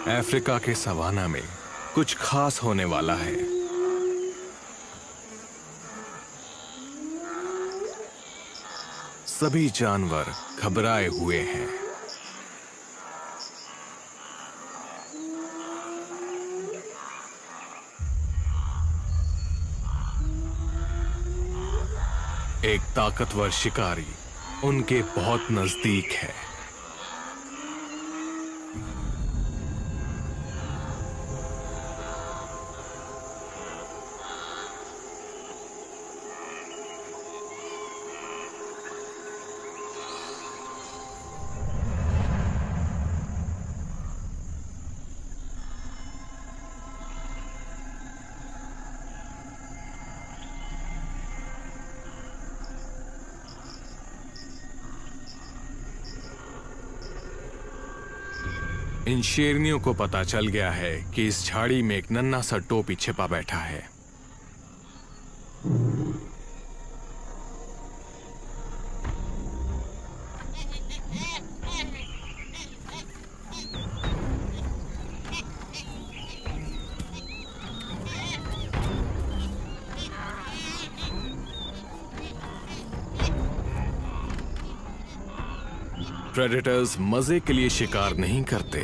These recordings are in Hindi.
अफ्रीका के सवाना में कुछ खास होने वाला है। सभी जानवर घबराए हुए हैं। एक ताकतवर शिकारी उनके बहुत नजदीक है। इन शेरनियों को पता चल गया है कि इस झाड़ी में एक नन्हा सा टोपी छिपा बैठा है। प्रेडेटर्स मजे के लिए शिकार नहीं करते।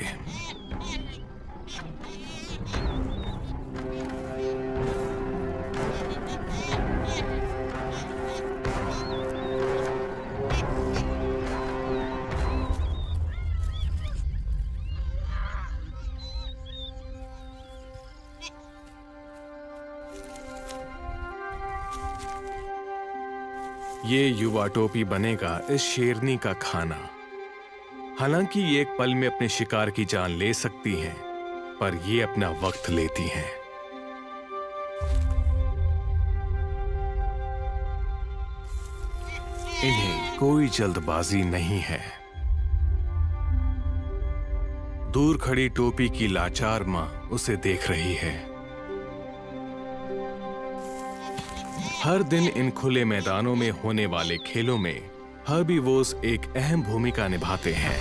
ये युवा टोपी बनेगा इस शेरनी का खाना। हालांकि ये एक पल में अपने शिकार की जान ले सकती हैं, पर ये अपना वक्त लेती हैं। इन्हें कोई जल्दबाजी नहीं है। दूर खड़ी टोपी की लाचार मां उसे देख रही है। हर दिन इन खुले मैदानों में होने वाले खेलों में हर्बीवोर्स एक अहम भूमिका निभाते हैं।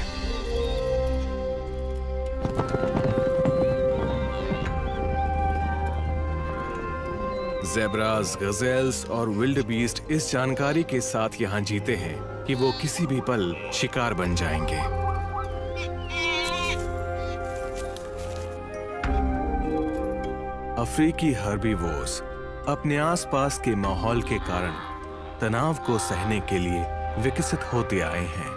ज़ेब्रास, गज़ेल्स और विल्डबीस्ट इस जानकारी के साथ यहां जीते हैं कि वो किसी भी पल शिकार बन जाएंगे। अफ्रीकी हर्बीवोर्स अपने आसपास के माहौल के कारण तनाव को सहने के लिए विकसित होते आए हैं।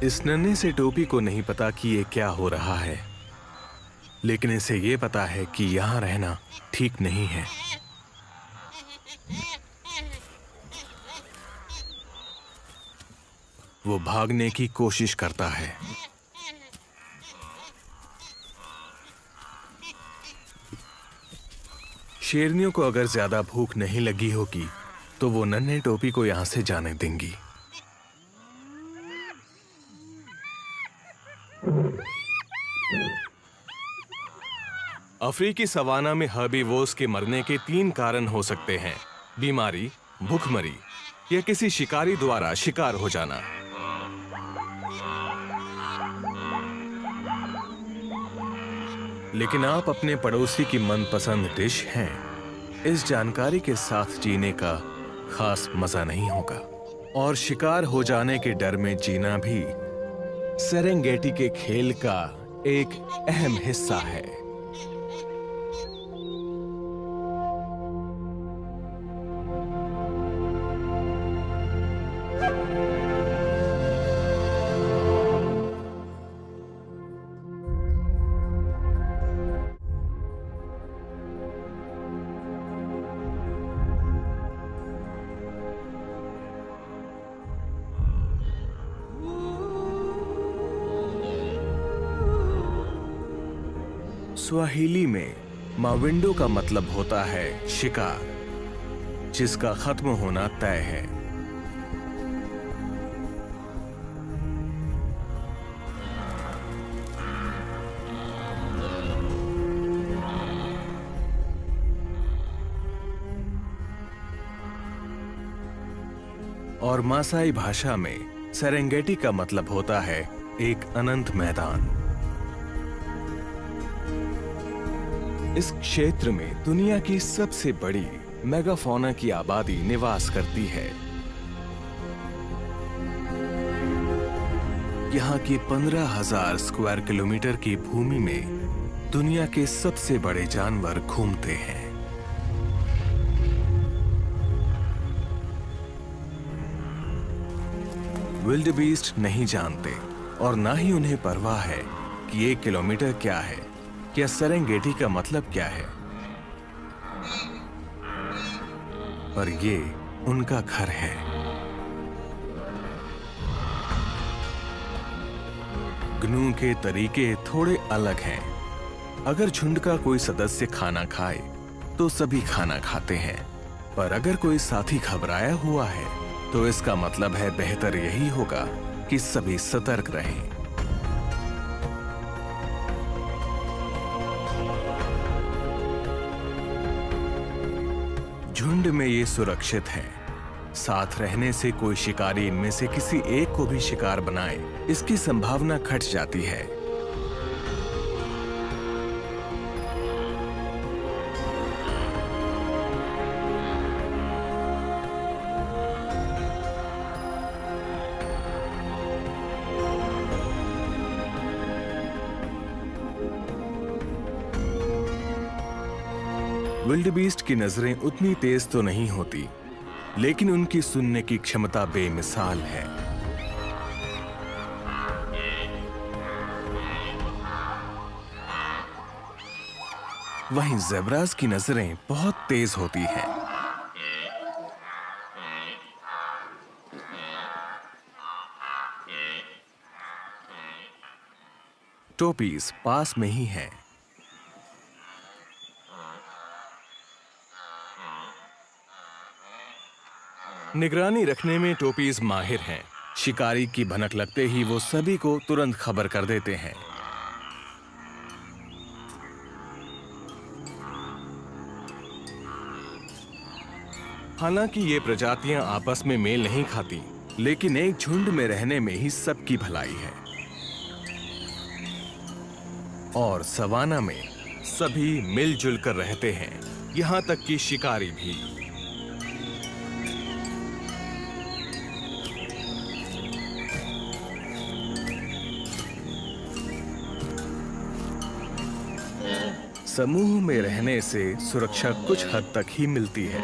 इस नन्हे से टोपी को नहीं पता कि ये क्या हो रहा है, लेकिन इसे ये पता है कि यहां रहना ठीक नहीं है। वो भागने की कोशिश करता है। शेरनियों को अगर ज्यादा भूख नहीं लगी होगी तो वो नन्हे टोपी को यहां से जाने देंगी। अफ्रीकी सवाना में हर्बीवोर्स के मरने के 3 कारण हो सकते हैं: बीमारी, भूखमरी या किसी शिकारी द्वारा शिकार हो जाना। लेकिन आप अपने पड़ोसी की मनपसंद डिश हैं। इस जानकारी के साथ जीने का खास मजा नहीं होगा, और शिकार हो जाने के डर में जीना भी सेरेंगेटी के खेल का एक अहम हिस्सा है। स्वाहिली में माविंडो का मतलब होता है शिकार, जिसका खत्म होना तय है। और मासाई भाषा में सेरेंगेटी का मतलब होता है एक अनंत मैदान। इस क्षेत्र में दुनिया की सबसे बड़ी मेगाफौना की आबादी निवास करती है। यहाँ की 15,000 स्क्वायर किलोमीटर की भूमि में दुनिया के सबसे बड़े जानवर घूमते हैं। विल्डबीस्ट नहीं जानते और ना ही उन्हें परवाह है कि 1 किलोमीटर क्या है या सेरेंगेटी का मतलब क्या है, पर ये उनका घर है। ग्नू के तरीके थोड़े अलग हैं। अगर झुंड का कोई सदस्य खाना खाए तो सभी खाना खाते हैं, पर अगर कोई साथी घबराया हुआ है तो इसका मतलब है बेहतर यही होगा कि सभी सतर्क रहें। झुंड में ये सुरक्षित है। साथ रहने से कोई शिकारी इनमें से किसी एक को भी शिकार बनाए, इसकी संभावना घट जाती है। विल्डबीस्ट की नजरें उतनी तेज तो नहीं होती, लेकिन उनकी सुनने की क्षमता बेमिसाल है। वहीं ज़ेब्रास की नजरें बहुत तेज होती हैं। टोपीज पास में ही है। निगरानी रखने में टोपीज माहिर हैं। शिकारी की भनक लगते ही वो सभी को तुरंत खबर कर देते हैं। हालांकि ये प्रजातियां आपस में मेल नहीं खाती, लेकिन एक झुंड में रहने में ही सबकी भलाई है। और सवाना में सभी मिलजुल कर रहते हैं, यहां तक कि शिकारी भी। समूह में रहने से सुरक्षा कुछ हद तक ही मिलती है।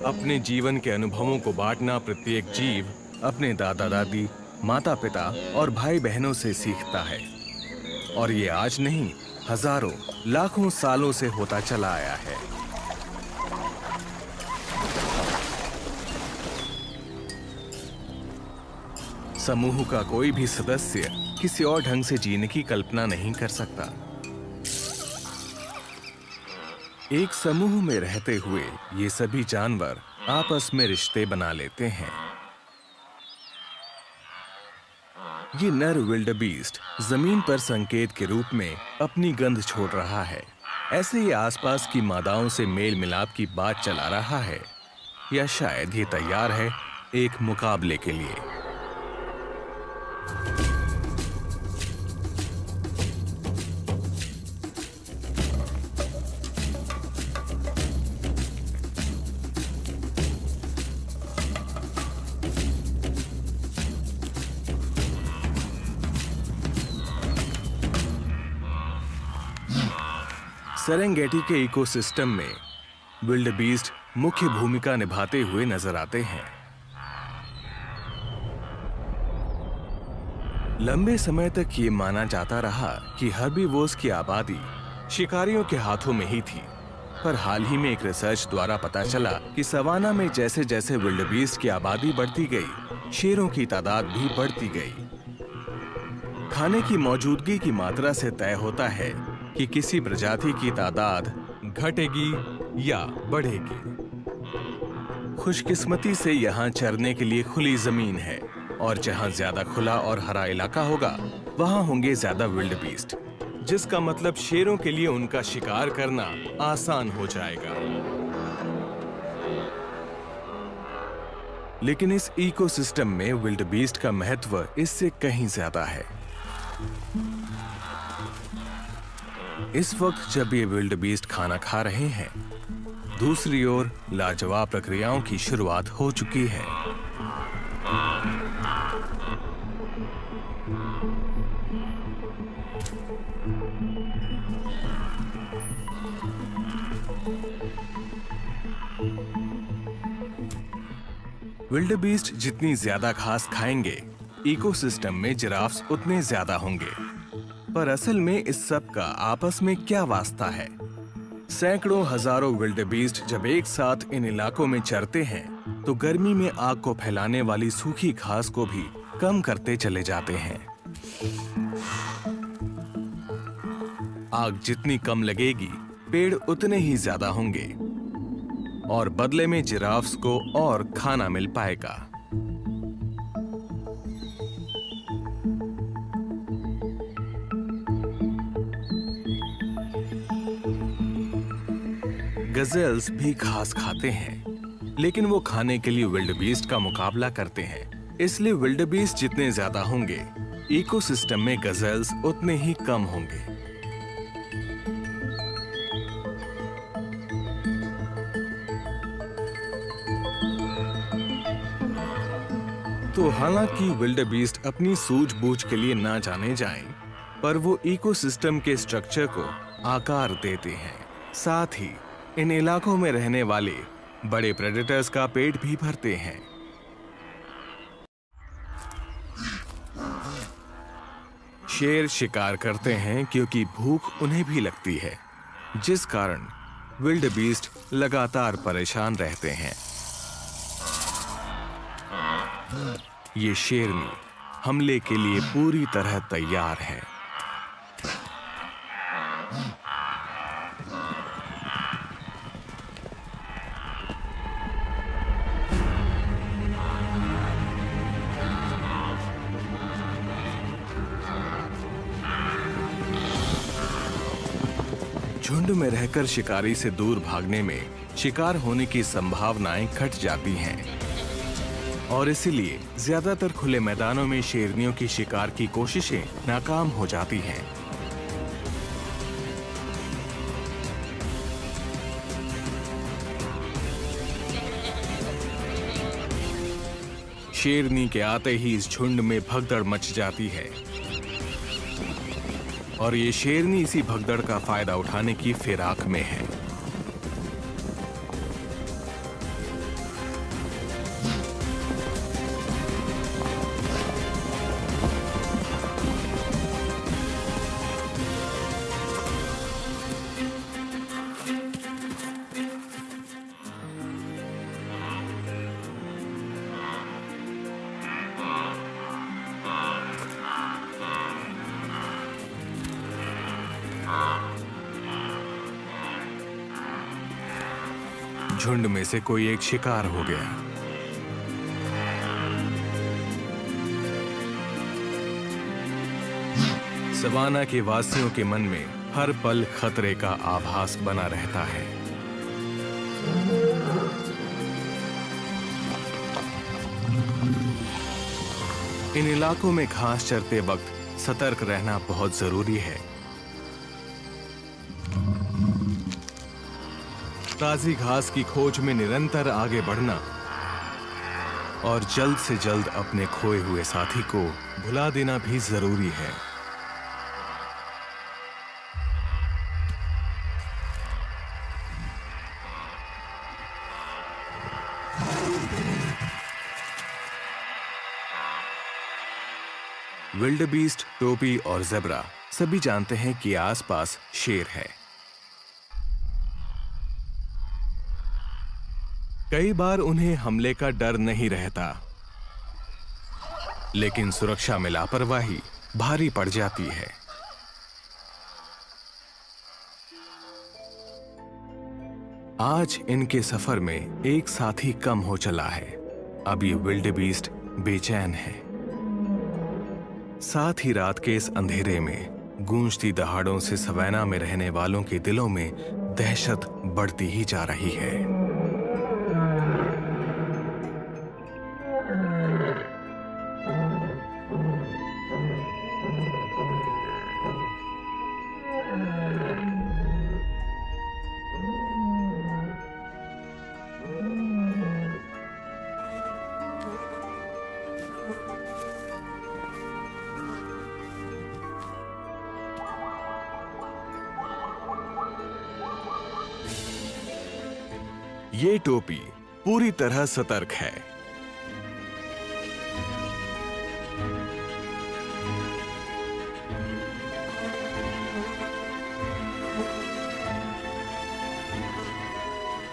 अपने जीवन के अनुभवों को बांटना प्रत्येक जीव अपने दादा दादी, माता पिता और भाई बहनों से सीखता है, और ये आज नहीं, हजारों लाखों सालों से होता चला आया है। समूह का कोई भी सदस्य किसी और ढंग से जीने की कल्पना नहीं कर सकता। एक समूह में रहते हुए ये सभी जानवर आपस में रिश्ते बना लेते हैं। ये नर विल्डबीस्ट जमीन पर संकेत के रूप में अपनी गंध छोड़ रहा है। ऐसे ही आसपास की मादाओं से मेल मिलाप की बात चला रहा है, या शायद ये तैयार है एक मुकाबले के लिए। सेरेंगेटी के इकोसिस्टम में विल्डबीस्ट मुख्य भूमिका निभाते हुए नजर आते हैं। लंबे समय तक ये माना जाता रहा कि हर्बीवोर्स की आबादी शिकारियों के हाथों में ही थी, पर हाल ही में एक रिसर्च द्वारा पता चला कि सवाना में जैसे जैसे विल्डबीस्ट की आबादी बढ़ती गई, शेरों की तादाद भी बढ़ती गई। खाने की मौजूदगी की मात्रा से तय होता है कि किसी प्रजाति की तादाद घटेगी या बढ़ेगी। खुशकिस्मती से यहाँ चरने के लिए खुली जमीन है, और जहाँ ज्यादा खुला और हरा इलाका होगा वहाँ होंगे ज्यादा विल्डबीस्ट, जिसका मतलब शेरों के लिए उनका शिकार करना आसान हो जाएगा। लेकिन इस इकोसिस्टम में विल्डबीस्ट का महत्व इससे कहीं ज्यादा है। इस वक्त जब ये विल्डबीस्ट खाना खा रहे हैं, दूसरी ओर लाजवाब प्रक्रियाओं की शुरुआत हो चुकी है। विल्डबीस्ट जितनी ज्यादा घास खाएंगे, इकोसिस्टम में जिराफ्स उतने ज्यादा होंगे। पर असल में इस सब का आपस में क्या वास्ता है? सैकड़ों हजारों विल्डबीस्ट जब एक साथ इन इलाकों में चरते हैं, तो गर्मी में आग को फैलाने वाली सूखी घास को भी कम करते चले जाते हैं। आग जितनी कम लगेगी, पेड़ उतने ही ज्यादा होंगे और बदले में जिराफ्स को और खाना मिल पाएगा। गजेल्स भी घास खाते हैं, लेकिन वो खाने के लिए विल्डबीस्ट का मुकाबला करते हैं। इसलिए विल्डबीस्ट जितने ज्यादा होंगे, इकोसिस्टम में गजेल्स उतने ही कम होंगे। तो हालांकि विल्डबीस्ट अपनी सूझबूझ के लिए ना जाने जाएं, पर वो इकोसिस्टम के स्ट्रक्चर को आकार देते हैं। साथ ही इन इलाकों में रहने वाले बड़े प्रेडेटर्स का पेट भी भरते हैं। शेर शिकार करते हैं क्योंकि भूख उन्हें भी लगती है, जिस कारण विल्डबीस्ट लगातार परेशान रहते हैं। ये शेरनी हमले के लिए पूरी तरह तैयार है। झुंड में रहकर शिकारी से दूर भागने में शिकार होने की संभावनाएं घट जाती हैं और इसीलिए ज्यादातर खुले मैदानों में शेरनियों की शिकार की कोशिशें नाकाम हो जाती हैं। शेरनी के आते ही इस झुंड में भगदड़ मच जाती है और ये शेरनी इसी भगदड़ का फायदा उठाने की फिराक में है। झुंड में से कोई एक शिकार हो गया। सवाना के वासियों के मन में हर पल खतरे का आभास बना रहता है। इन इलाकों में घास चरते वक्त सतर्क रहना बहुत जरूरी है। ताजी घास की खोज में निरंतर आगे बढ़ना और जल्द से जल्द अपने खोए हुए साथी को भुला देना भी जरूरी है। विल्डबीस्ट, टोपी और ज़ेब्रा सभी जानते हैं कि आसपास शेर है। कई बार उन्हें हमले का डर नहीं रहता, लेकिन सुरक्षा में लापरवाही भारी पड़ जाती है। आज इनके सफर में एक साथी कम हो चला है। अब ये विल्डबीस्ट बेचैन है। साथ ही रात के इस अंधेरे में गूंजती दहाड़ों से सवाना में रहने वालों के दिलों में दहशत बढ़ती ही जा रही है। ये टोपी पूरी तरह सतर्क है।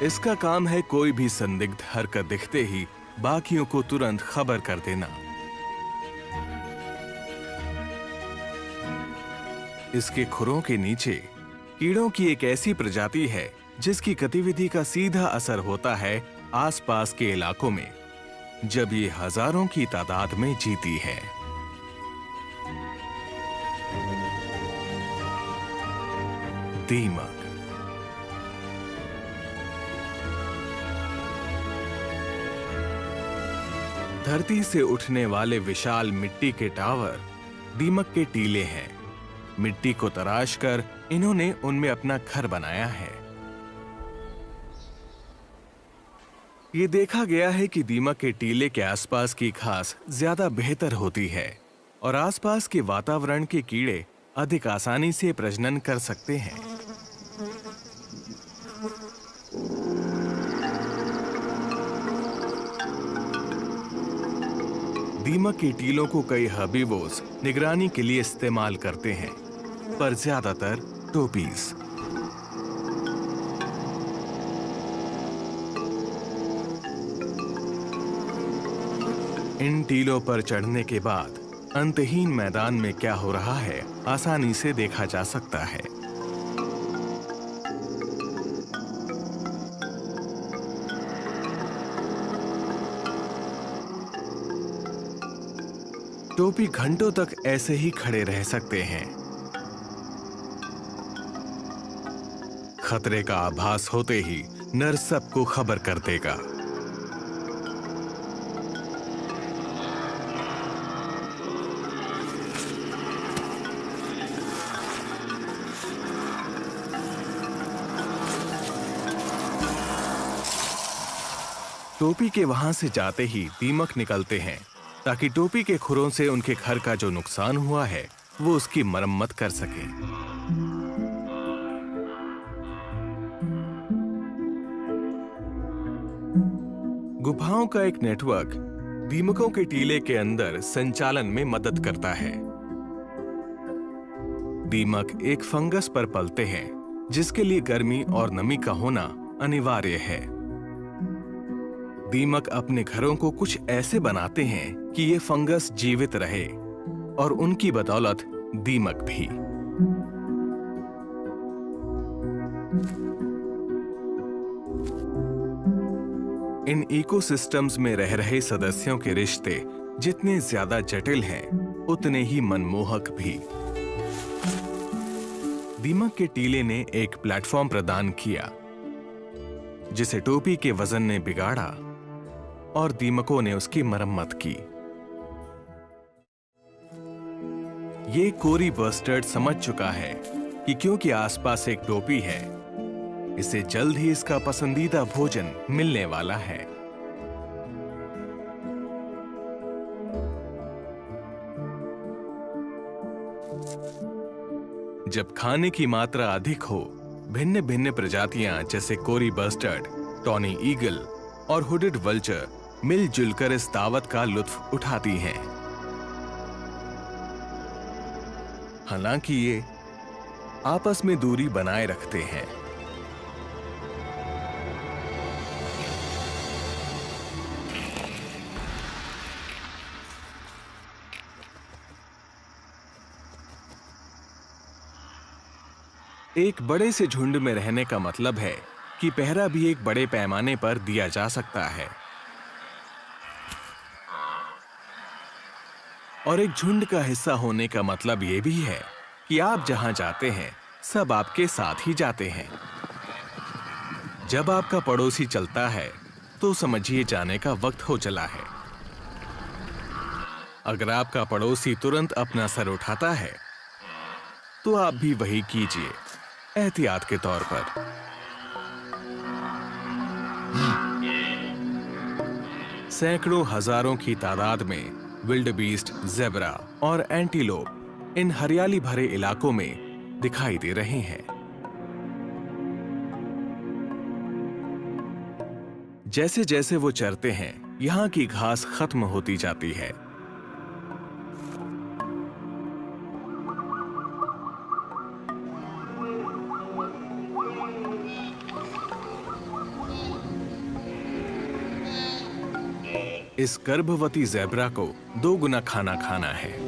इसका काम है कोई भी संदिग्ध हरकत दिखते ही बाकियों को तुरंत खबर कर देना। इसके खुरों के नीचे कीड़ों की एक ऐसी प्रजाति है जिसकी गतिविधि का सीधा असर होता है आसपास के इलाकों में, जब ये हजारों की तादाद में जीती है। दीमक। धरती से उठने वाले विशाल मिट्टी के टावर दीमक के टीले हैं। मिट्टी को तराश कर इन्होंने उनमें अपना घर बनाया है। ये देखा गया है कि दीमक के टीले के आसपास की घास ज्यादा बेहतर होती है और आसपास के वातावरण के कीड़े अधिक आसानी से प्रजनन कर सकते हैं। दीमक के टीलों को कई हर्बीवोर्स निगरानी के लिए इस्तेमाल करते हैं, पर ज्यादातर टोपीज। इन टीलों पर चढ़ने के बाद अंतहीन मैदान में क्या हो रहा है आसानी से देखा जा सकता है। टोपी घंटों तक ऐसे ही खड़े रह सकते हैं। खतरे का आभास होते ही नर सबको खबर कर देगा। टोपी के वहां से जाते ही दीमक निकलते हैं ताकि टोपी के खुरों से उनके घर का जो नुकसान हुआ है वो उसकी मरम्मत कर सके। गुफाओं का एक नेटवर्क दीमकों के टीले के अंदर संचालन में मदद करता है। दीमक एक फंगस पर पलते हैं जिसके लिए गर्मी और नमी का होना अनिवार्य है। दीमक अपने घरों को कुछ ऐसे बनाते हैं कि ये फंगस जीवित रहे और उनकी बदौलत दीमक भी। इन इकोसिस्टम्स में रह रहे सदस्यों के रिश्ते जितने ज्यादा जटिल हैं, उतने ही मनमोहक भी। दीमक के टीले ने एक प्लेटफॉर्म प्रदान किया जिसे टोपी के वजन ने बिगाड़ा और दीमकों ने उसकी मरम्मत की। ये कोरी बस्टर्ड समझ चुका है कि क्योंकि आसपास एक टोपी है, इसे जल्द ही इसका पसंदीदा भोजन मिलने वाला है। जब खाने की मात्रा अधिक हो, भिन्न भिन्न प्रजातियां जैसे कोरी बस्टर्ड, टॉनी ईगल और हुडेड वल्चर मिलजुल कर इस दावत का लुत्फ उठाती हैं। हालांकि ये आपस में दूरी बनाए रखते हैं। एक बड़े से झुंड में रहने का मतलब है कि पहरा भी एक बड़े पैमाने पर दिया जा सकता है। और एक झुंड का हिस्सा होने का मतलब यह भी है कि आप जहां जाते हैं सब आपके साथ ही जाते हैं। जब आपका पड़ोसी चलता है तो समझिए जाने का वक्त हो चला है। अगर आपका पड़ोसी तुरंत अपना सर उठाता है तो आप भी वही कीजिए, एहतियात के तौर पर। सैकड़ों हजारों की तादाद में विल्डबीस्ट, ज़ेब्रा और एंटीलोप इन हरियाली भरे इलाकों में दिखाई दे रहे हैं। जैसे जैसे वो चरते हैं, यहाँ की घास खत्म होती जाती है। इस गर्भवती ज़ेब्रा को 2 गुना खाना खाना है।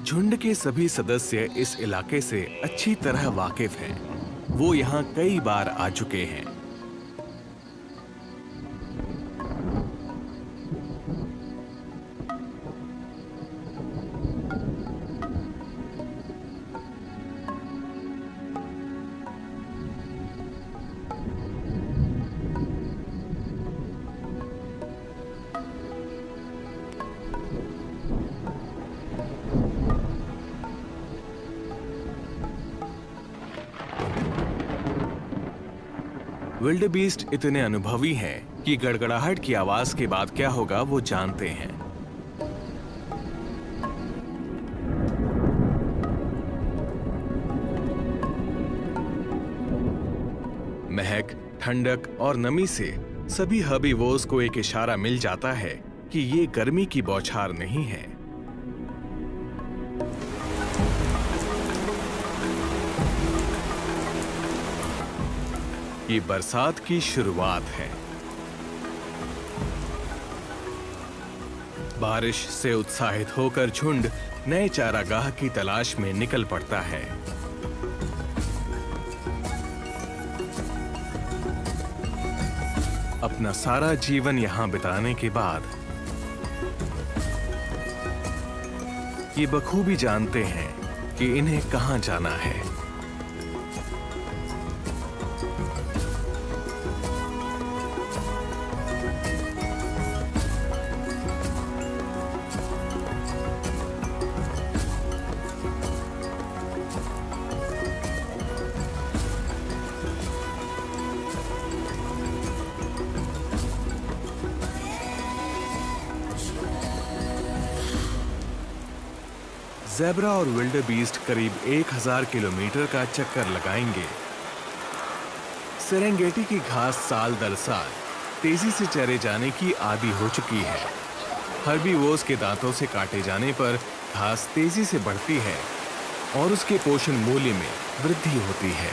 झुंड के सभी सदस्य इस इलाके से अच्छी तरह वाकिफ हैं। वो यहाँ कई बार आ चुके हैं। विल्डेबीस्ट इतने अनुभवी हैं कि गड़गड़ाहट की आवाज के बाद क्या होगा वो जानते हैं। महक, ठंडक और नमी से सभी हर्बीवोर्स को एक इशारा मिल जाता है कि ये गर्मी की बौछार नहीं है। ये बरसात की शुरुआत है। बारिश से उत्साहित होकर झुंड नए चारागाह की तलाश में निकल पड़ता है। अपना सारा जीवन यहां बिताने के बाद ये बखूबी जानते हैं कि इन्हें कहां जाना है। ज़ेब्रा और विल्डेबीस्ट करीब 1000 किलोमीटर का चक्कर लगाएंगे। सेरेंगेटी की घास साल दर साल तेजी से चरे जाने की आदी हो चुकी है। हर्बीवोर्स के दांतों से काटे जाने पर घास तेजी से बढ़ती है और उसके पोषण मूल्य में वृद्धि होती है।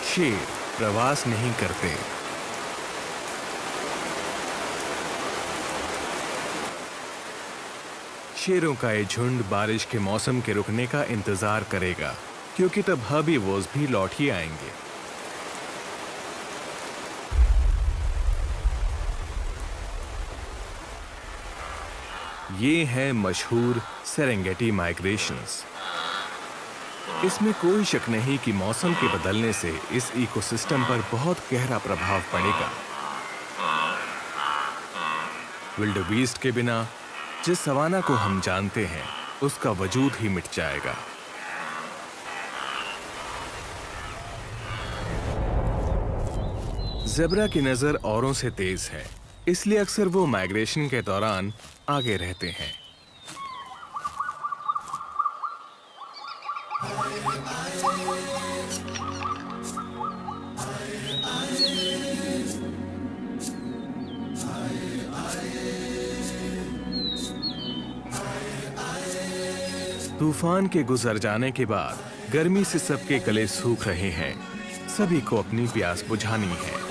शेर प्रवास नहीं करते। शेरों का ये झुंड बारिश के मौसम के रुकने का इंतजार करेगा, क्योंकि तब हर्बीवोर्स भी लौट ही आएंगे। ये है मशहूर सेरेंगेटी माइग्रेशंस। इसमें कोई शक नहीं कि मौसम के बदलने से इस इकोसिस्टम पर बहुत गहरा प्रभाव पड़ेगा। विल्डेबीस्ट के बिना जिस सवाना को हम जानते हैं उसका वजूद ही मिट जाएगा। ज़ेब्रा की नजर औरों से तेज है, इसलिए अक्सर वो माइग्रेशन के दौरान आगे रहते हैं। तूफान के गुजर जाने के बाद गर्मी से सबके गले सूख रहे हैं। सभी को अपनी प्यास बुझानी है।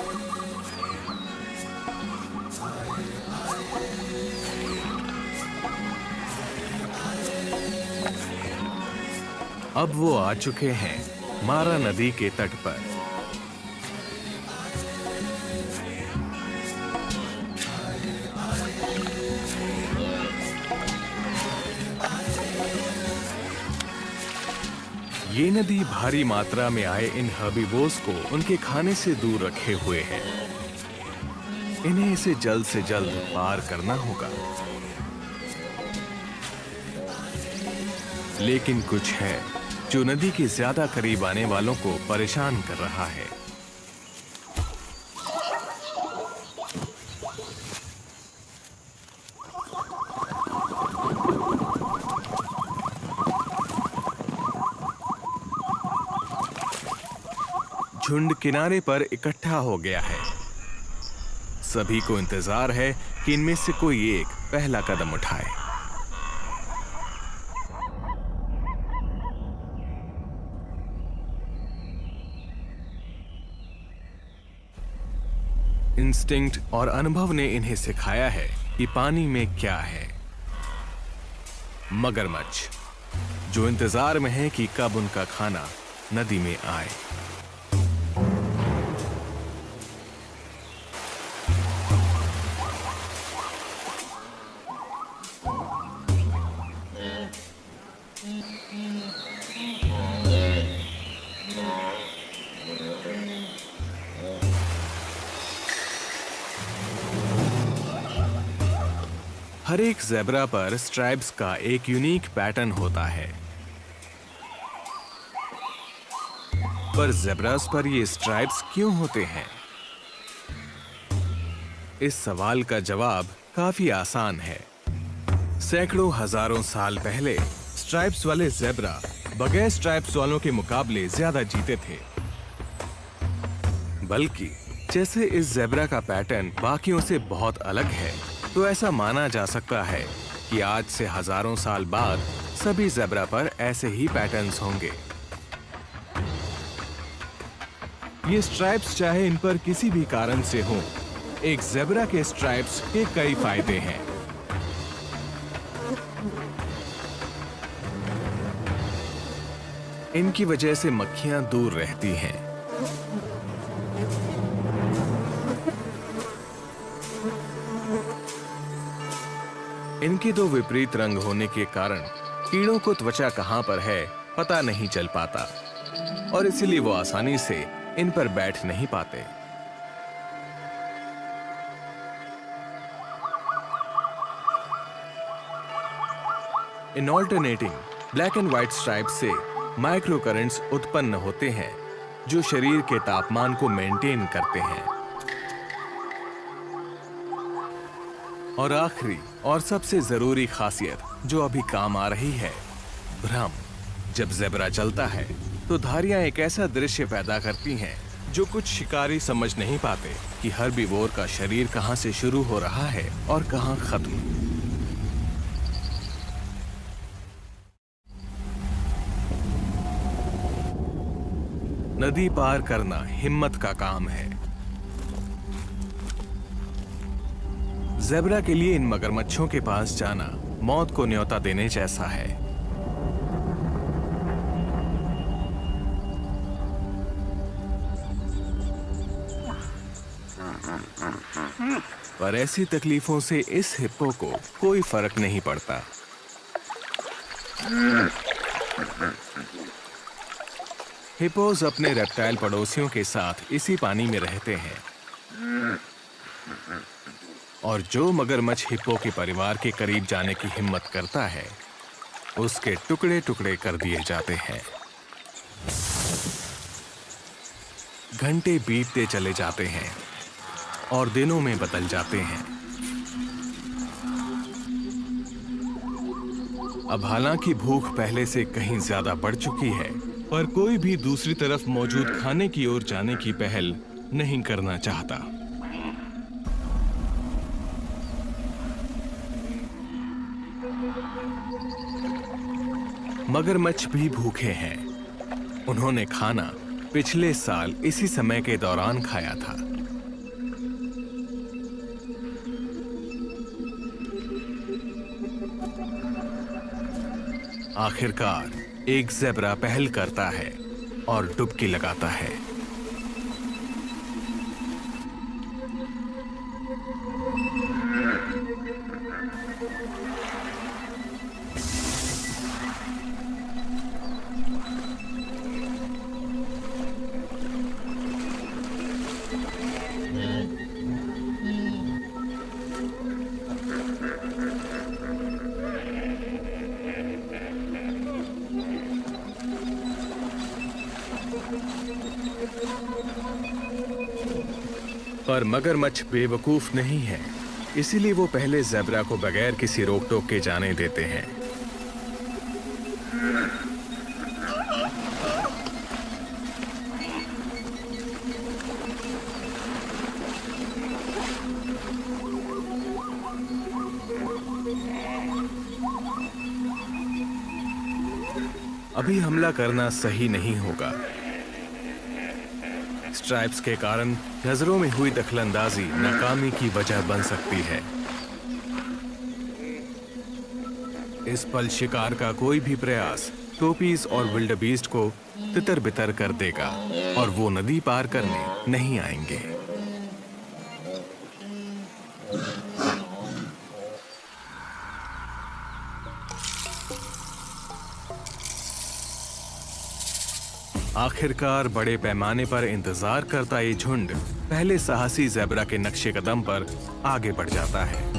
अब वो आ चुके हैं मारा नदी के तट पर। ये नदी भारी मात्रा में आए इन हर्बीवोर्स को उनके खाने से दूर रखे हुए है। इन्हें इसे जल्द से जल्द पार करना होगा। लेकिन कुछ है जो नदी के ज्यादा करीब आने वालों को परेशान कर रहा है। झुंड किनारे पर इकट्ठा हो गया है। सभी को इंतजार है कि इनमें से कोई एक पहला कदम उठाए। इंस्टिंक्ट और अनुभव ने इन्हें सिखाया है कि पानी में क्या है। मगरमच्छ जो इंतजार में है कि कब उनका खाना नदी में आए। हर एक ज़ेब्रा पर स्ट्राइप्स का एक यूनिक पैटर्न होता है, पर ज़ेब्रास पर ये स्ट्राइप्स क्यों होते हैं? इस सवाल का जवाब काफी आसान है। सैकड़ों हजारों साल पहले स्ट्राइप्स वाले ज़ेब्रा बगैर स्ट्राइप्स वालों के मुकाबले ज्यादा जीते थे। बल्कि जैसे इस ज़ेब्रा का पैटर्न बाकियों से बहुत अलग है, तो ऐसा माना जा सकता है कि आज से हजारों साल बाद सभी ज़ेब्रा पर ऐसे ही पैटर्न्स होंगे। ये स्ट्राइप्स चाहे इन पर किसी भी कारण से हों, एक ज़ेब्रा के स्ट्राइप्स के कई फायदे हैं। इनकी वजह से मक्खियां दूर रहती हैं। इनके दो विपरीत रंग होने के कारण कीड़ों को त्वचा कहां पर है पता नहीं चल पाता और इसीलिए वो आसानी से इन पर बैठ नहीं पाते। इन alternating black and white stripes से माइक्रो करंट्स उत्पन्न होते हैं जो शरीर के तापमान को मेंटेन करते हैं। और आखिरी और सबसे जरूरी खासियत जो अभी काम आ रही है, भ्रम। जब ज़ेब्रा चलता है तो धारियां एक ऐसा दृश्य पैदा करती हैं जो कुछ शिकारी समझ नहीं पाते कि हर्बीवोर का शरीर कहां से शुरू हो रहा है और कहां खत्म। नदी पार करना हिम्मत का काम है। ज़ेब्रा के लिए इन मगरमच्छों के पास जाना मौत को न्योता देने जैसा है। पर ऐसी तकलीफों से इस हिप्पो को कोई फर्क नहीं पड़ता। हिप्पोज अपने रेप्टाइल पड़ोसियों के साथ इसी पानी में रहते हैं और जो मगरमच्छ हिप्पो के परिवार के करीब जाने की हिम्मत करता है, उसके टुकड़े टुकड़े कर दिए जाते हैं। घंटे बीतते चले जाते हैं और दिनों में बदल जाते हैं। अब हालांकि भूख पहले से कहीं ज्यादा बढ़ चुकी है, पर कोई भी दूसरी तरफ मौजूद खाने की ओर जाने की पहल नहीं करना चाहता। मगरमच्छ भी भूखे हैं। उन्होंने खाना पिछले साल इसी समय के दौरान खाया था। आखिरकार एक ज़ेब्रा पहल करता है और डुबकी लगाता है। पर मगरमच्छ बेवकूफ नहीं है, इसीलिए वो पहले ज़ेब्रा को बगैर किसी रोक टोक के जाने देते हैं। अभी हमला करना सही नहीं होगा। स्ट्राइप्स के कारण नजरों में हुई दखलंदाजी नाकामी की वजह बन सकती है। इस पल शिकार का कोई भी प्रयास टोपीज और विल्डबीस्ट को तितर बितर कर देगा और वो नदी पार करने नहीं आएंगे। आखिरकार बड़े पैमाने पर इंतजार करता ये झुंड पहले साहसी ज़ेब्रा के नक्शे कदम पर आगे बढ़ जाता है।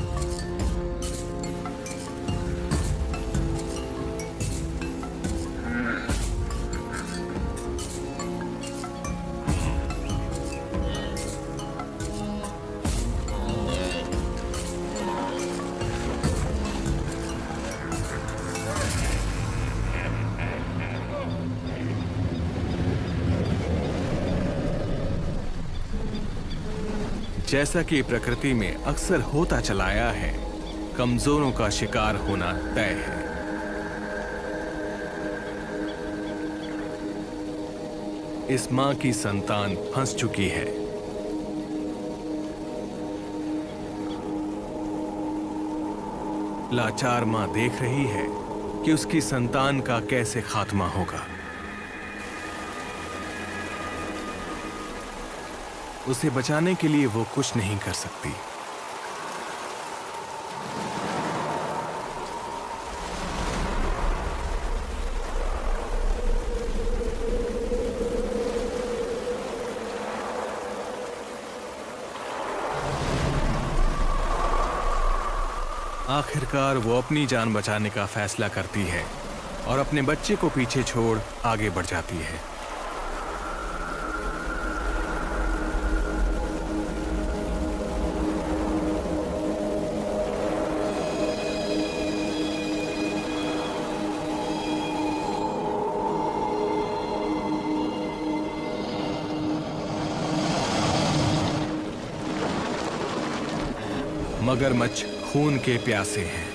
जैसा कि प्रकृति में अक्सर होता चला आया है, कमजोरों का शिकार होना तय है। इस मां की संतान फंस चुकी है। लाचार मां देख रही है कि उसकी संतान का कैसे खात्मा होगा। उसे बचाने के लिए वो कुछ नहीं कर सकती। आखिरकार वो अपनी जान बचाने का फैसला करती है और अपने बच्चे को पीछे छोड़ आगे बढ़ जाती है। मगरमच्छ खून के प्यासे हैं।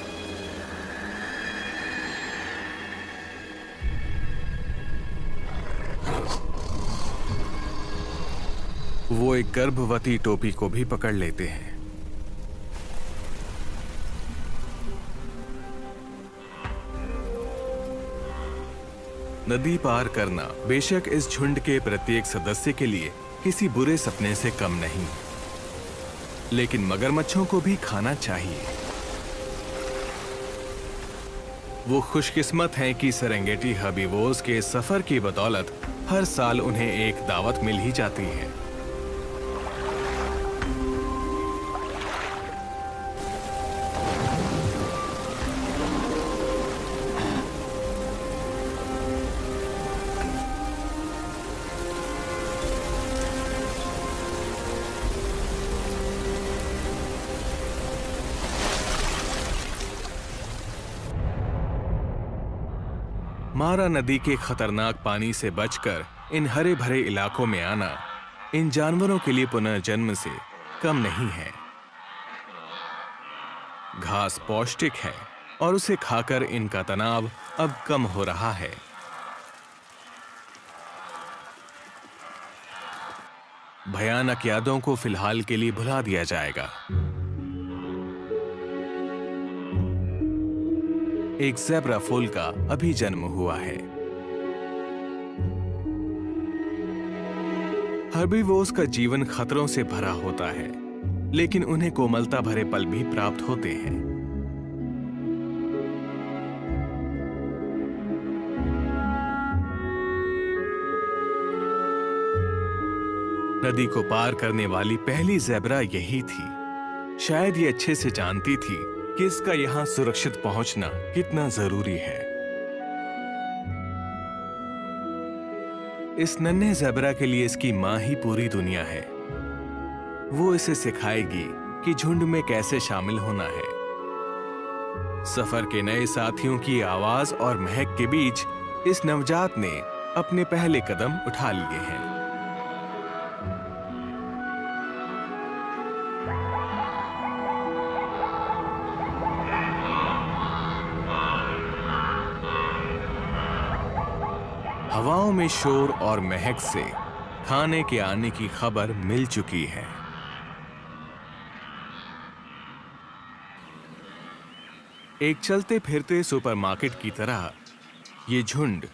वो एक गर्भवती टोपी को भी पकड़ लेते हैं। नदी पार करना बेशक इस झुंड के प्रत्येक सदस्य के लिए किसी बुरे सपने से कम नहीं, लेकिन मगरमच्छों को भी खाना चाहिए। वो खुशकिस्मत हैं कि सेरेंगेटी हर्बीवोर्स के सफर की बदौलत हर साल उन्हें एक दावत मिल ही जाती है। मारा नदी के खतरनाक पानी से बचकर इन हरे भरे इलाकों में आना इन जानवरों के लिए पुनर्जन्म से कम नहीं है। घास पौष्टिक है और उसे खाकर इनका तनाव अब कम हो रहा है। भयानक यादों को फिलहाल के लिए भुला दिया जाएगा। एक ज़ेब्रा फूल का अभी जन्म हुआ है। हर्बीवोर्स का जीवन खतरों से भरा होता है, लेकिन उन्हें कोमलता भरे पल भी प्राप्त होते हैं। नदी को पार करने वाली पहली ज़ेब्रा यही थी। शायद ये अच्छे से जानती थी कि इसका यहां सुरक्षित पहुंचना कितना जरूरी है। इस नन्हे ज़ेब्रा के लिए इसकी मां ही पूरी दुनिया है। वो इसे सिखाएगी कि झुंड में कैसे शामिल होना है। सफर के नए साथियों की आवाज और महक के बीच इस नवजात ने अपने पहले कदम उठा लिए हैं। हवाओं में शोर और महक से खाने के आने की खबर मिल चुकी है। एक चलते फिरते सुपरमार्केट की तरह ये झुंड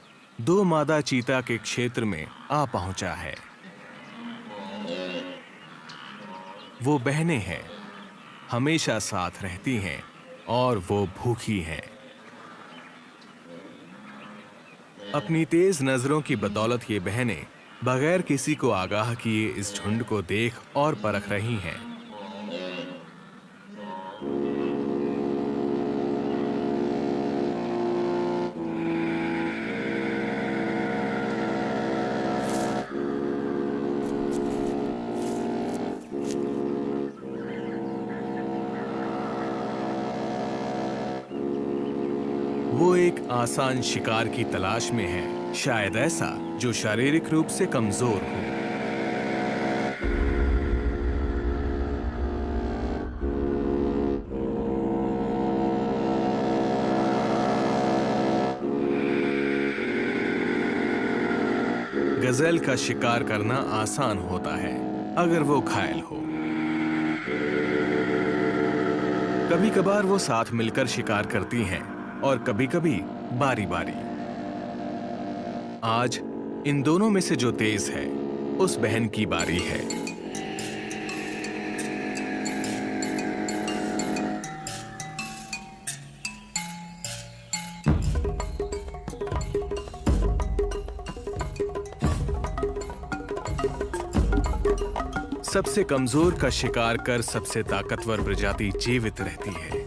2 मादा चीता के क्षेत्र में आ पहुंचा है। वो बहनें हैं, हमेशा साथ रहती हैं और वो भूखी हैं। अपनी तेज नजरों की बदौलत ये बहनें बगैर किसी को आगाह किए इस झुंड को देख और परख रही हैं। वो एक आसान शिकार की तलाश में है, शायद ऐसा जो शारीरिक रूप से कमजोर हो। गजेल का शिकार करना आसान होता है अगर वो घायल हो। कभी कभार वो साथ मिलकर शिकार करती हैं और कभी-कभी बारी-बारी। आज इन दोनों में से जो तेज है, उस बहन की बारी है। सबसे कमजोर का शिकार कर सबसे ताकतवर प्रजाति जीवित रहती है।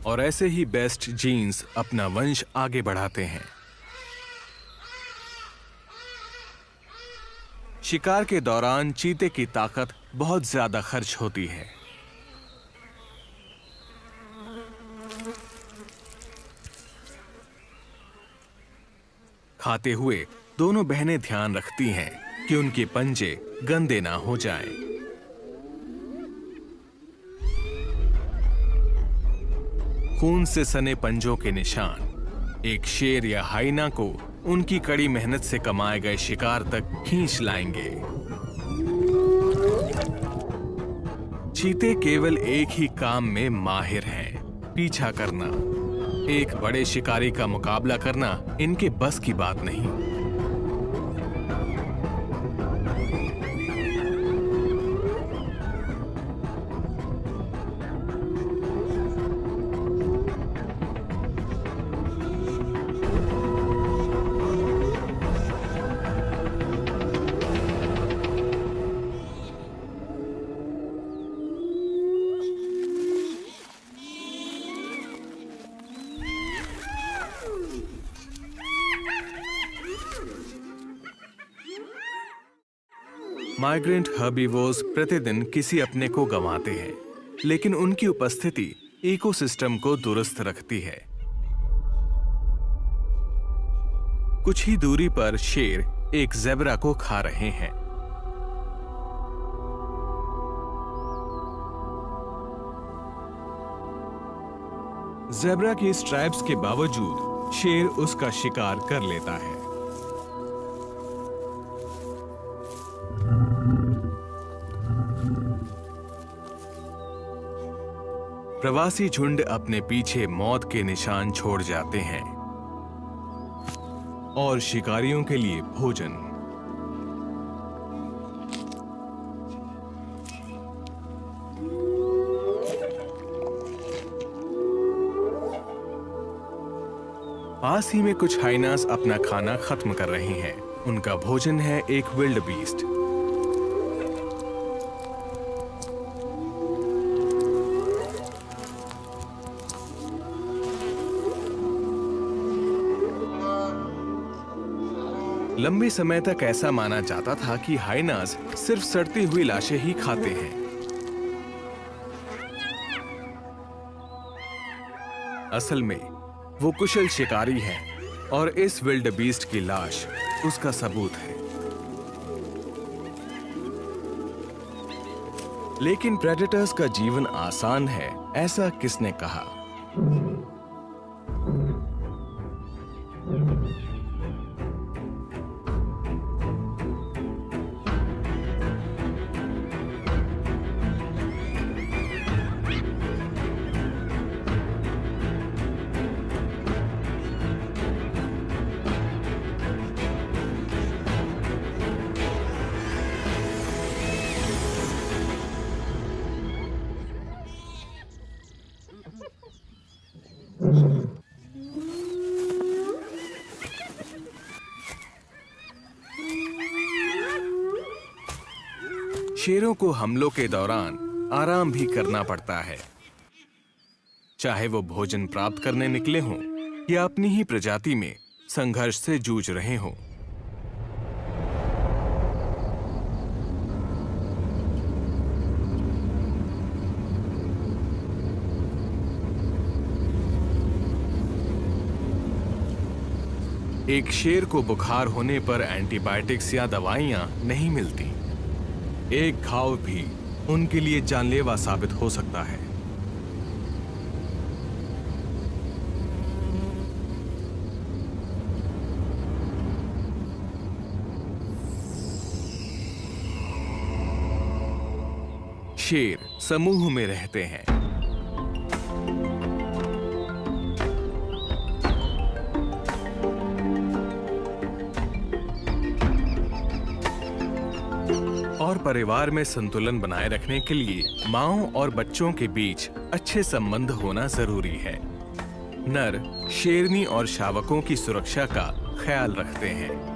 और ऐसे ही बेस्ट जीन्स अपना वंश आगे बढ़ाते हैं। शिकार के दौरान चीते की ताकत बहुत ज्यादा खर्च होती है। खाते हुए दोनों बहनें ध्यान रखती हैं कि उनके पंजे गंदे ना हो जाएं। खून से सने पंजों के निशान एक शेर या हाइना को उनकी कड़ी मेहनत से कमाए गए शिकार तक खींच लाएंगे। चीते केवल एक ही काम में माहिर हैं, पीछा करना। एक बड़े शिकारी का मुकाबला करना इनके बस की बात नहीं। माइग्रेंट हर्बीवोर्स प्रतिदिन किसी अपने को गंवाते हैं, लेकिन उनकी उपस्थिति इकोसिस्टम को दुरुस्त रखती है। कुछ ही दूरी पर शेर एक ज़ेब्रा को खा रहे हैं। ज़ेब्रा की स्ट्राइप्स के बावजूद शेर उसका शिकार कर लेता है। प्रवासी झुंड अपने पीछे मौत के निशान छोड़ जाते हैं और शिकारियों के लिए भोजन। पास ही में कुछ हाइनास अपना खाना खत्म कर रहे हैं। उनका भोजन है एक विल्ड बीस्ट। लंबे समय तक ऐसा माना जाता था कि हाइनास सिर्फ सड़ती हुई लाशें ही खाते हैं। असल में वो कुशल शिकारी हैं और इस विल्ड बीस्ट की लाश उसका सबूत है। लेकिन प्रेडेटर्स का जीवन आसान है, ऐसा किसने कहा? शेरों को हमलों के दौरान आराम भी करना पड़ता है, चाहे वो भोजन प्राप्त करने निकले हों या अपनी ही प्रजाति में संघर्ष से जूझ रहे हों। एक शेर को बुखार होने पर एंटीबायोटिक्स या दवाइयां नहीं मिलती। एक घाव भी उनके लिए जानलेवा साबित हो सकता है। शेर समूह में रहते हैं। और परिवार में संतुलन बनाए रखने के लिए मांओं और बच्चों के बीच अच्छे संबंध होना जरूरी है। नर शेरनी और शावकों की सुरक्षा का ख्याल रखते हैं।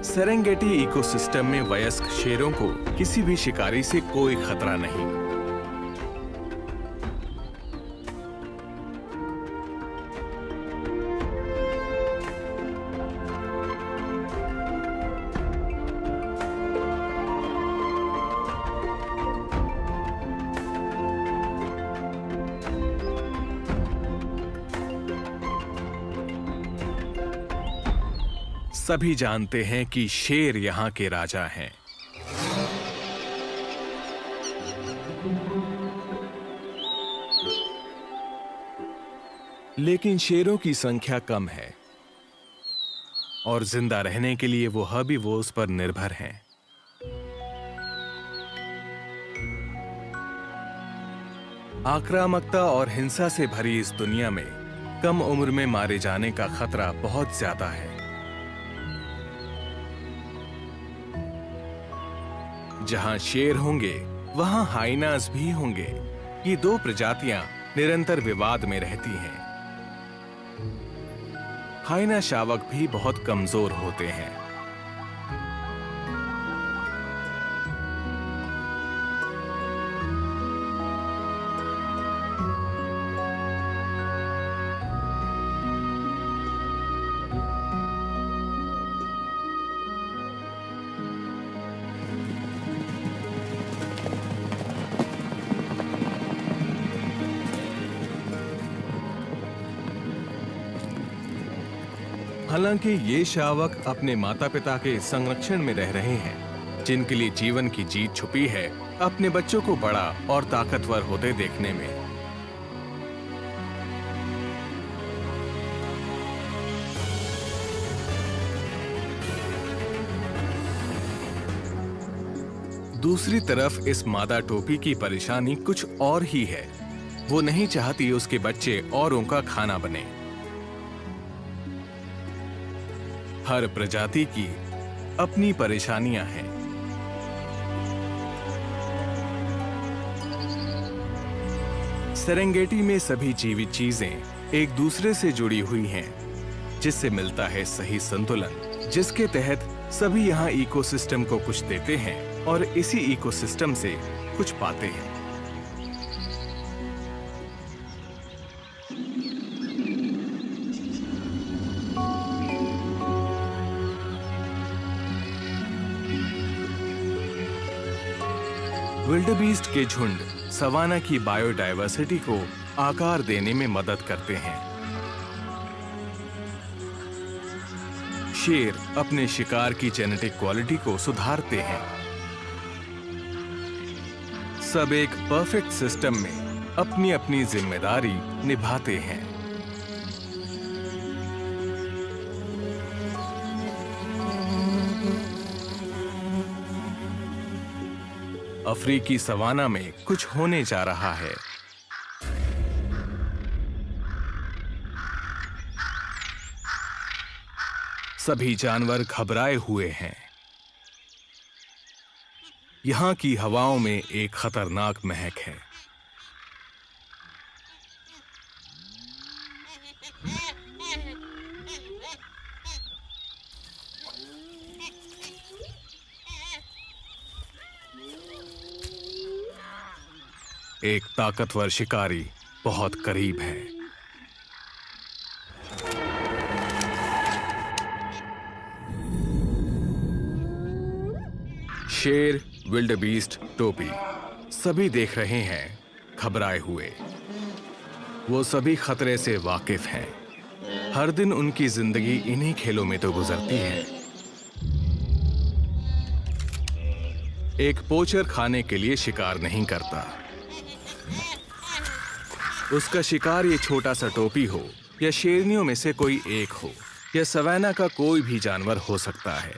सेरेंगेटी इकोसिस्टम में वयस्क शेरों को किसी भी शिकारी से कोई खतरा नहीं। सभी जानते हैं कि शेर यहाँ के राजा हैं। लेकिन शेरों की संख्या कम है और जिंदा रहने के लिए वो हर्बीवोर्स पर निर्भर हैं। आक्रामकता और हिंसा से भरी इस दुनिया में कम उम्र में मारे जाने का खतरा बहुत ज्यादा है। जहां शेर होंगे वहां हाइनास भी होंगे। ये दो प्रजातियां निरंतर विवाद में रहती हैं। हाइना शावक भी बहुत कमजोर होते हैं। हालांकि ये शावक अपने माता पिता के संरक्षण में रह रहे हैं, जिनके लिए जीवन की जीत छुपी है अपने बच्चों को बड़ा और ताकतवर होते देखने में। दूसरी तरफ इस मादा टोपी की परेशानी कुछ और ही है। वो नहीं चाहती उसके बच्चे औरों का खाना बने। हर प्रजाति की अपनी परेशानियां हैं। सेरेंगेटी में सभी जीवित चीजें एक दूसरे से जुड़ी हुई हैं, जिससे मिलता है सही संतुलन। जिसके तहत सभी यहाँ इकोसिस्टम को कुछ देते हैं और इसी इकोसिस्टम से कुछ पाते हैं। विल्डेबीस्ट के झुंड सवाना की बायोडायवर्सिटी को आकार देने में मदद करते हैं। शेर अपने शिकार की जेनेटिक क्वालिटी को सुधारते हैं। सब एक परफेक्ट सिस्टम में अपनी अपनी जिम्मेदारी निभाते हैं। अफ्रीकी सवाना में कुछ होने जा रहा है। सभी जानवर घबराए हुए हैं। यहां की हवाओं में एक खतरनाक महक है। एक ताकतवर शिकारी बहुत करीब है। शेर, विल्डेबीस्ट, टोपी सभी देख रहे हैं, घबराए हुए। वो सभी खतरे से वाकिफ हैं। हर दिन उनकी जिंदगी इन्हीं खेलों में तो गुजरती है। एक पोचर खाने के लिए शिकार नहीं करता। उसका शिकार ये छोटा सा टोपी हो या शेरनियों में से कोई एक हो या सवाना का कोई भी जानवर हो सकता है,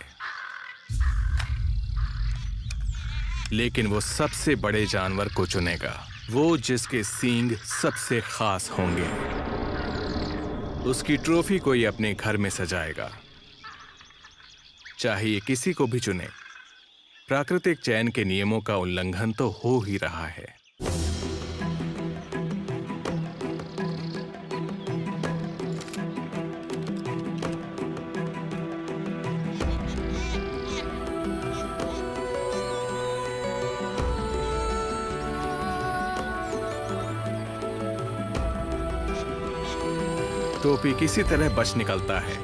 लेकिन वो सबसे बड़े जानवर को चुनेगा, वो जिसके सींग सबसे खास होंगे। उसकी ट्रॉफी कोई अपने घर में सजाएगा, चाहे ये किसी को भी चुने। प्राकृतिक चयन के नियमों का उल्लंघन तो हो ही रहा है। टोपी किसी तरह बच निकलता है।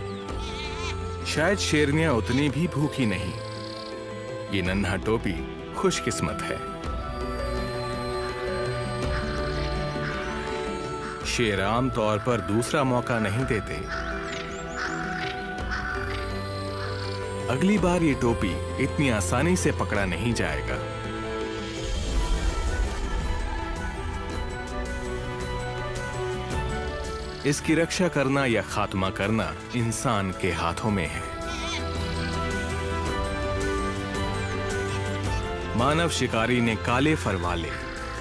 शायद शेरनियां उतनी भी भूखी नहीं। ये नन्हा टोपी खुशकिस्मत है। शेर आम तौर पर दूसरा मौका नहीं देते। अगली बार ये टोपी इतनी आसानी से पकड़ा नहीं जाएगा। इसकी रक्षा करना या खात्मा करना इंसान के हाथों में है। मानव शिकारी ने काले फर वाले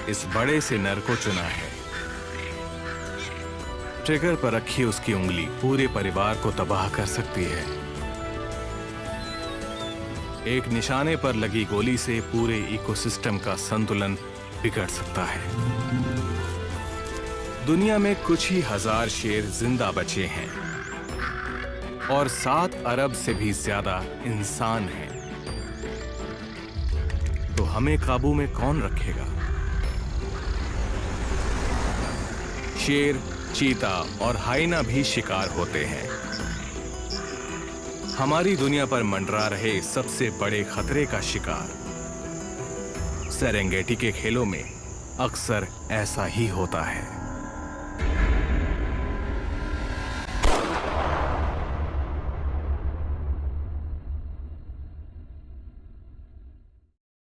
इस बड़े से नर को चुना है। ट्रिगर पर रखी उसकी उंगली पूरे परिवार को तबाह कर सकती है। एक निशाने पर लगी गोली से पूरे इकोसिस्टम का संतुलन बिगड़ सकता है। दुनिया में कुछ ही हजार शेर जिंदा बचे हैं और 7 अरब से भी ज्यादा इंसान हैं। तो हमें काबू में कौन रखेगा? शेर, चीता और हाइना भी शिकार होते हैं। हमारी दुनिया पर मंडरा रहे सबसे बड़े खतरे का शिकार। सेरेंगेटी के खेलों में अक्सर ऐसा ही होता है।